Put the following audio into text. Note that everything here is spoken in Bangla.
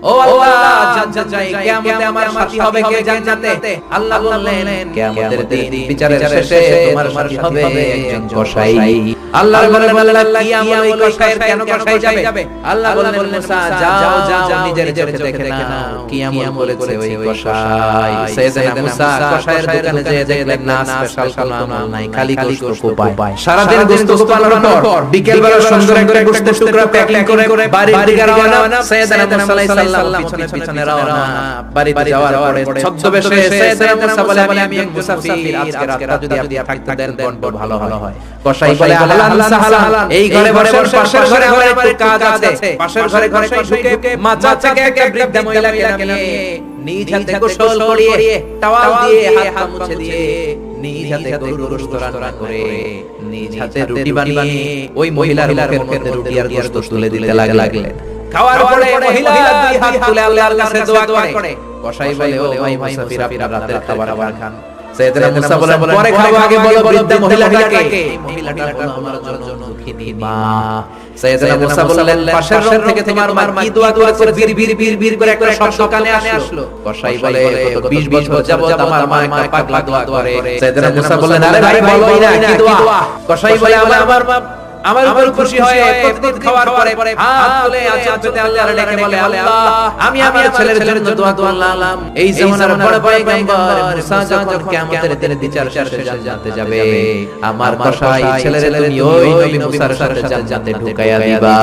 ও আল্লাহ জান্নাত চাই, কিয়ামতে আমার সাথী হবে কে জান্নাতে? আল্লাহ বললেন কিয়ামতের দিন বিচারের শেষে তোমার সাথী হবে একজন কসাই। আল্লাহর বললেন আল্লাহ কি আমল ওই কসাইয়ের, কেন কসাই যাবে? আল্লাহ বললেন মুসা যাও যাও নিজের চোখে দেখে নাও কি আমল বলেছে ওই কসাই। সাইয়েদনা মুসা কসাইয়ের দোকানে যেয়ে দেখলেন না স্পেশাল কোনো আমল নাই, খালি গোশত কোপায়। সারা দিন গোশত কোপানোর পর বিকেল বেলা সুন্দর একটা গোশতের টুকরা প্যাকিং করে বাড়ির দিকে রওনা। সাইয়েদনা মুসা আলাইহিস সালাম পিছনে পিছনে রওনা। বাড়িতে যাওয়ার পরে ছদ্মবেশে সাইয়েদনা মুসা বলে আমি মুসাফির, আজকে রাতটা যদি আপনি থাকতে দেন বড় ভালো হয়। কসাই বলে আহলান সাহলান, এই ঘরে বসে পাশের ঘরে একটু কাজ আছে। পাশের ঘরে ঢুকে মাচা থেকে একটা বৃদ্ধ মহিলাকে নামিয়ে নিজ হাতে গোসল করিয়ে টাওয়াল দিয়ে হাত মুছে দিয়ে নিজ হাতে গরুর গোশত রান্না করে নিজ হাতে রুটি বানিয়ে ওই মহিলার মুখের মধ্যে রুটি আর গোশত তুলে দিতে লাগলেন। খাওয়ার পরে মহিলা দুই হাত তুলে আল্লাহর কাছে দোয়া করে। কসাই বলে ও ভাই মুসাফির আপনার রাতের খাবার খান। সাইয়েদনা মুসা বলেন পরে খাবো, আগে বলো বৃদ্ধ মহিলাটাকে। এই মহিলাটা হলো আমার জন্য দুঃখিনী মা। সাইয়েদনা মুসা বললেন পাশের রুম থেকে তোমার মা কি দোয়া করেছে বীর করে একটা শব্দ কানে আসলো। কসাই বলে কত 20 বছর যাবত আমার মা একটা পাগলা দোয়া করে। সাইয়েদনা মুসা বললেন আরে ভাই বলোই না কি দোয়া? কসাই বলে আমার মা আমার উপর খুশি হয়ে প্রতিদিন খাওয়ার পরে হাত তুলে আঁচল পেতে আল্লাহর ডেকে বলে আল্লাহ আমি আমার ছেলের জন্য দোয়া করলাম। এই জামানার বড় পয়গম্বর মুসা যখন কিয়ামতের দিনে বিচার শেষে জান্নাতে যাবে, আমার কসাই ছেলের তুমি ওই নবী মুসার সাথে জান্নাতে ঢুকাইয়া দিবা।